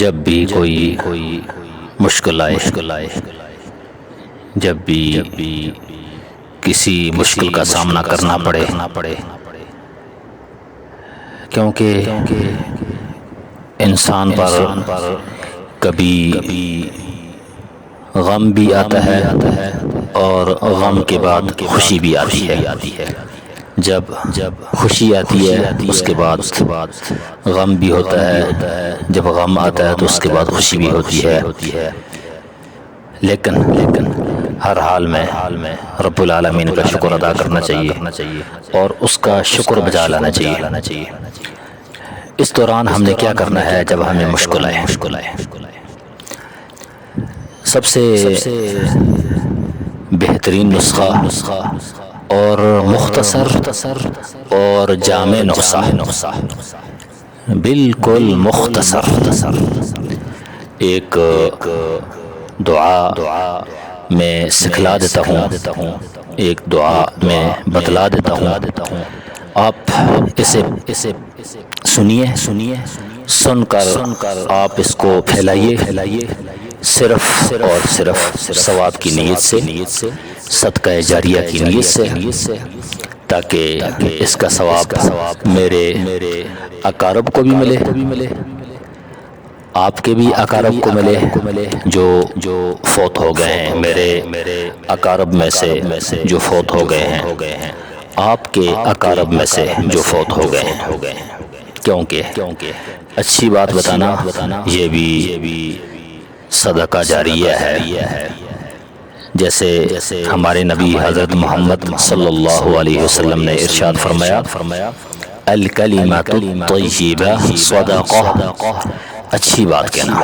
جب بھی کوئی مشکل آئے، جب بھی کسی مشکل کا سامنا کرنا پڑے، کیونکہ انسان پر کبھی غم بھی آتا ہے اور غم کے بعد خوشی بھی آتی ہے۔ جب خوشی آتی ہے اس کے بعد غم بھی ہوتا ہے، جب غم آتا ہے تو اس کے بعد خوشی بھی ہوتی ہے، لیکن ہر حال میں رب العالمین کا شکر ادا کرنا چاہیے اور اس کا شکر بجا لانا چاہیے۔ اس دوران ہم نے کیا کرنا ہے جب ہمیں مشکل آئے؟ سب سے بہترین نسخہ اور مختصر اور جامع نسخہ، بالکل مختصر ایک دعا میں سکھلا دیتا ہوں، ایک دعا میں بتلا دیتا ہوں، آپ اسے سنیے، سن کر آپ اس کو پھیلائیے، صرف اور صرف ثواب کی نیت سے، صدقہ جاریہ کی نیت سے، تاکہ اس کا ثواب میرے اقارب کو بھی ملے، آپ کے بھی اقارب کو ملے جو فوت ہو گئے ہیں، میرے اقارب میں سے جو فوت ہو گئے ہیں، آپ کے اقارب میں سے جو فوت ہو گئے ہیں، کیونکہ اچھی بات بتانا یہ بھی صدقہ جاریہ ہے۔ جیسے ہمارے نبی حضرت محمد صلی اللہ علیہ وسلم نے ارشاد فرمایا، الکلمۃ الطیبہ صدقہ، اچھی بات کہنا،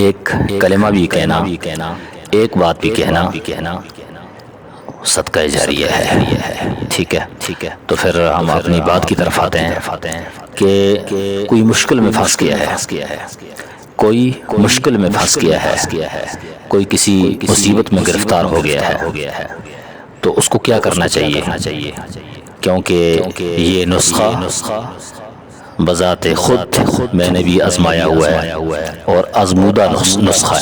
ایک کلمہ بھی کہنا، ایک بات بھی کہنا صدقہ جاریہ ہے۔ ٹھیک ہے، تو پھر ہم اپنی بات کی طرف آتے ہیں کہ کوئی مشکل میں پھنس گیا ہے، کوئی مشکل میں پھنس گیا ہے، کوئی کسی مصیبت میں گرفتار ہو گیا ہے، تو اس کو کیا کرنا چاہیے؟ کیونکہ یہ نسخہ بذات خود میں نے بھی آزمایا ہوا ہے اور آزمودہ نسخہ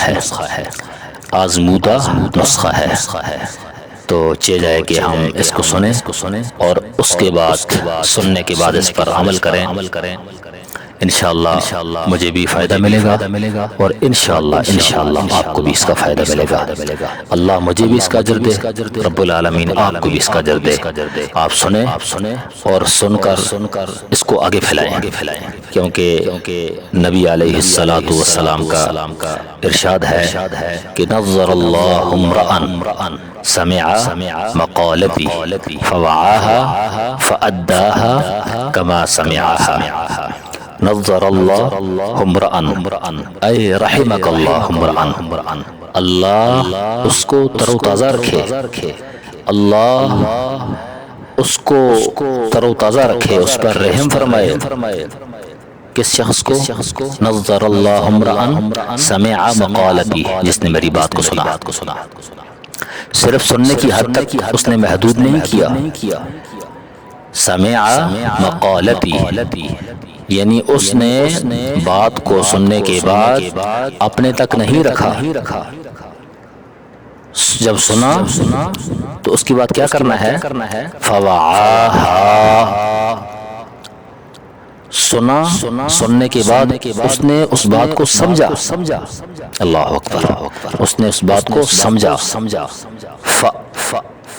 ہے، تو چاہیے کہ ہم اس کو سنیں اور اس کے بعد سننے کے بعد اس پر عمل کریں۔ انشاءاللہ مجھے بھی فائدہ ملے گا اور انشاءاللہ آپ کو بھی اس کا فائدہ ملے گا۔ اللہ مجھے بھی اس کا اجر دے، رب العالمین آپ کو بھی اس کا اجر دے۔ آپ سنیں اور سن کر اس کو آگے پھیلائیں، کیونکہ نبی علیہ السلام کا ارشاد ہے کہ نظر اللہ امرأ سمع مقالتی فوعاها فأداها كما سمعها، نظر اللہ امرأ اے رحمک اللہ امرأ، اللہ اس کو تر و تازہ رکھے، اللہ اس کو تر و تازہ رکھے، اس پر رحم فرمائے۔ کس شخص کو؟ نظر اللہ امرأ سمع مقالتی، جس نے میری بات کو سنا، صرف سننے کی حد تک اس نے محدود نہیں کیا، سمع مقالتی یعنی اس نے بات کو سننے کے بعد اپنے تک نہیں رکھا، جب سنا تو اس کی بات کیا کرنا ہے؟ فوعاها، سننے کے بعد اس نے اس بات کو سمجھا، اللہ اکبر، اس نے اس بات کو سمجھا،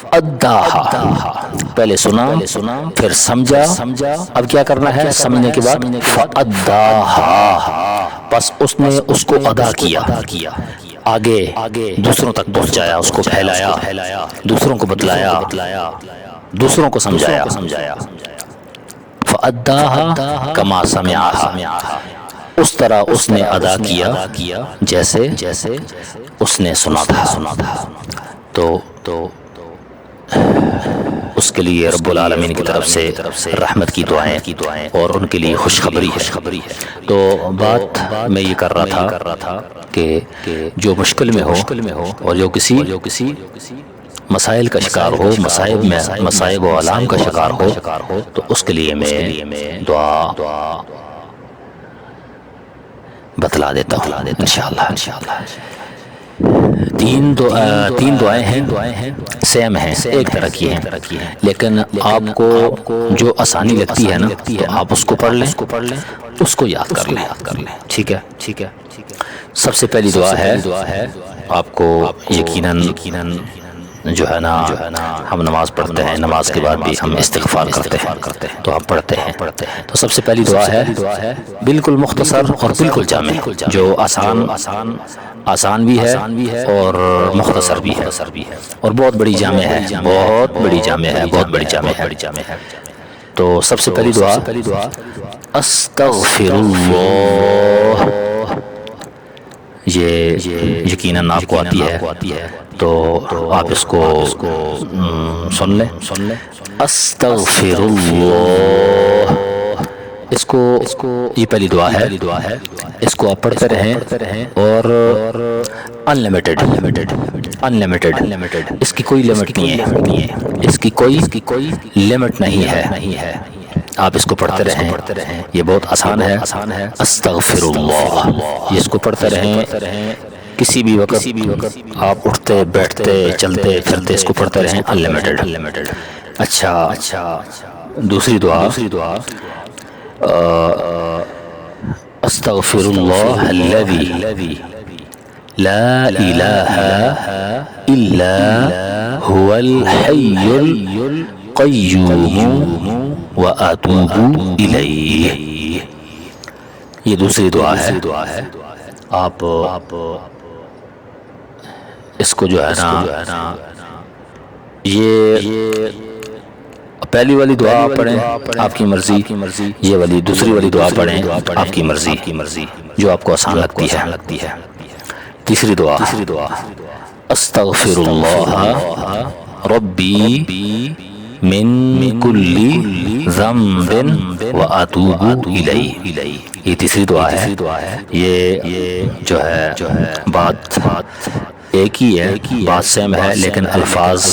فأداها، پہلے سنا پھر سمجھا، اب کیا کرنا ہے؟ سمجھنے کے بعد فأداها، پس اس نے اس کو ادا کیا، آگے دوسروں تک پہنچایا، اس کو پھیلایا، دوسروں کو بتلایا، دوسروں کو سمجھایا، فأداها كما سمعها، اس طرح اس نے ادا کیا جیسے اس نے سنا تھا۔ تو اس کے لیے رب العالمین کی طرف سے رحمت کی دعائیں اور ان کے لیے خوشخبری ہے۔ تو بات میں یہ کر رہا تھا کہ جو مشکل میں ہو اور جو کسی مسائل کا شکار ہو، مصائب و آلام کا شکار ہو، تو اس کے لیے میں دعا بتلا دیتا ہوں انشاءاللہ۔ تین دعائیں ہیں، سیم ہیں، ایک طرح کی ہیں، لیکن آپ کو جو آسانی لگتی ہے نا تو آپ اس کو پڑھ لیں، اس کو یاد کر لیں، ٹھیک ہے۔ سب سے پہلی دعا ہے، آپ کو یقیناً جو ہے نا ہم نماز پڑھتے ہیں، نماز کے بعد بھی ہم استغفار کرتے ہیں تو آپ پڑھتے ہیں۔ تو سب سے پہلی دعا ہے بالکل مختصر اور بالکل جامع، جو آسان بھی ہے اور مختصر بھی ہے اور بہت بڑی جامع ہے، بہت بڑی جامع ہے۔ تو سب سے پہلی دعا استغفر اللہ، یہ یقیناً آپ کو آتی ہے تو آپ اس کو سن لیں۔ استغفر اللہ، اس کو یہ پہلی دعا ہے، اس کو آپ پڑھتے رہیں اور انلمیٹڈ، اس کی کوئی لمٹ نہیں ہے، اس کی کوئی لمٹ نہیں ہے، آپ اس کو پڑھتے رہیں، یہ بہت آسان ہے۔ استغفر اللہ، یہ اس کو پڑھتے رہیں، کسی بھی وقت آپ اٹھتے بیٹھتے چلتے پھرتے اس کو پڑھتے رہیں، انلمیٹڈ۔ اچھا، دوسری دعا استغفر اللہ الذی لا الہ الا هو الحی القیوم واتوب الیہ، یہ دوسری دعا ہے۔ آپ اس کو جو ہے نا یہ پہلی والی دعا پڑھیں آپ کی مرضی، یہ والی دوسری والی دعا پڑھیں آپ کی مرضی، جو آپ کو آسان لگتی ہے۔ تیسری دعا استغفر اللہ ربی من کل ذنب واتوب الیہ، یہ تیسری دعا ہے۔ یہ جو ہے بات ایک ہی ہے، بات سیم ہے، لیکن الفاظ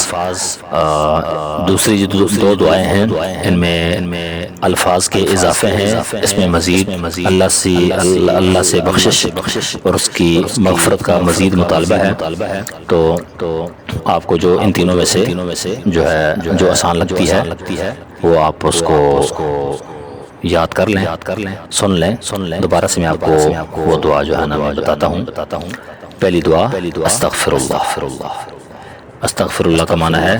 دوسری جو دو دعائیں ہیں ان میں الفاظ کے اضافے ہیں، اس میں مزید اللہ سے بخشش اور اس کی مغفرت کا مزید مطالبہ ہے۔ تو آپ کو جو ان تینوں میں سے جو آسان لگتی ہے وہ آپ اس کو یاد کر لیں، سن لیں۔ دوبارہ سے میں آپ کو وہ دعا جو ہے نا میں بتاتا ہوں۔ پہلی دعا استغفر اللہ، استغفر اللہ کا معنی ہے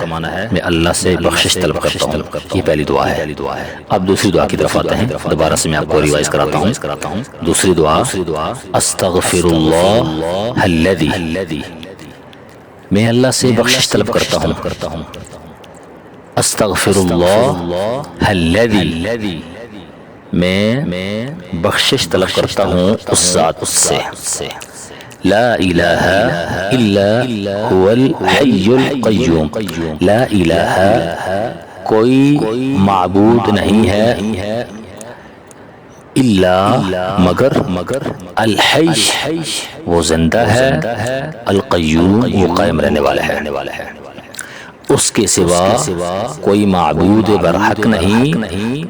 میں اللہ سے بخشش طلب کرتا ہوں، یہ پہلی دعا ہے۔ اب دوسری دعا کی طرف آتے ہیں، دوبارہ سے میں آپ کو ریوائز کراتا ہوں۔ دوسری دعا استغفر اللہ الذی، میں اللہ سے بخشش طلب کرتا ہوں۔ استغفر اللہ الذی، میں بخشش طلب کرتا ہوں اس ذات سے، لا الہ الا هو الحی القیوم، لا الہ کوئی معبود نہیں ہے الا مگر الحی وہ زندہ ہے، القیوم وہ قائم رہنے والا ہے، اس کے سوا کوئی معبود برحق نہیں،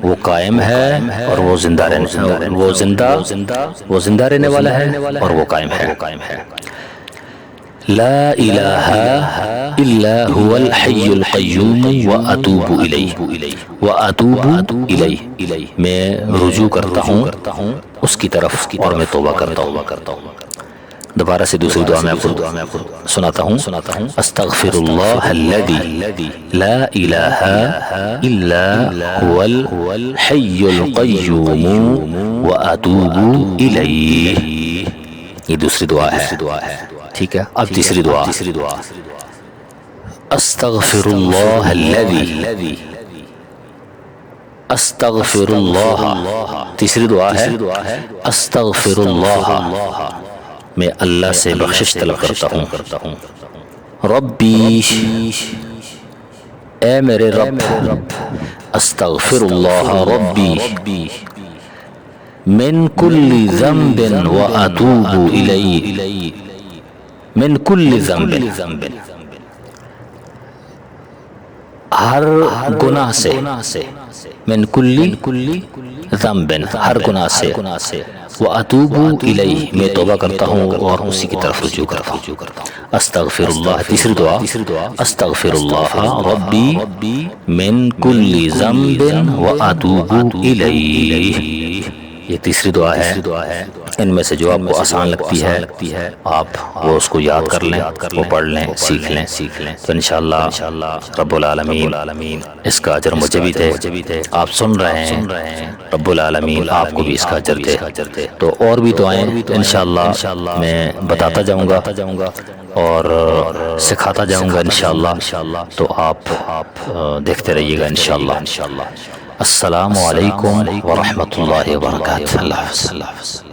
وہ قائم ہے اور وہ زندہ رہنے والا ہے اور وہ قائم ہے۔ لا الہ الا هو الحی القیوم واتوب الیہ، میں رجوع کرتا ہوں اس کی طرف اور میں توبہ کرتا ہوں۔ دوبارہ سے دوسری دعا میں آپ کو سناتا ہوں۔ استغفر اللہ الذی لا الہ الا هو الحی القیوم واتوب الیہ، یہ دوسری دعا ہے، ٹھیک ہے۔ اب تیسری دعا استغفر اللہ الذی، استغفر اللہ، تیسری دعا ہے استغفر اللہ، میں اللہ سے بخشش طلب کرتا ہوں۔ ربی، اے میرے رب، استغفر اللہ ربی من کل ذنب واتوب الیہ، من کل ذنب، ہر گناہ سے، من کل ذنب، ہر گناہ سے، واتوب الیہ میں توبہ کرتا ہوں اور اسی کی طرف رجوع کرتا ہوں۔ استغفر اللہ، تیسری دعا، استغفر اللہ ربی من کل ذنب واتوب الیہ، یہ تیسری دعا ہے۔ ان میں سے جو آپ کو آسان لگتی ہے آپ وہ اس کو یاد کر لیں، وہ پڑھ لیں، سیکھ لیں، تو انشاءاللہ رب العالمین اس کا اجر مجھے بھی دے۔ آپ سن رہے ہیں، رب العالمین آپ کو بھی اس کا اجر دے۔ تو اور بھی دعائیں انشاءاللہ میں بتاتا جاؤں گا اور سکھاتا جاؤں گا انشاءاللہ، تو آپ دیکھتے رہیے گا انشاءاللہ۔ السلام علیکم ورحمۃ اللہ وبرکاتہ۔ اللہ حافظ۔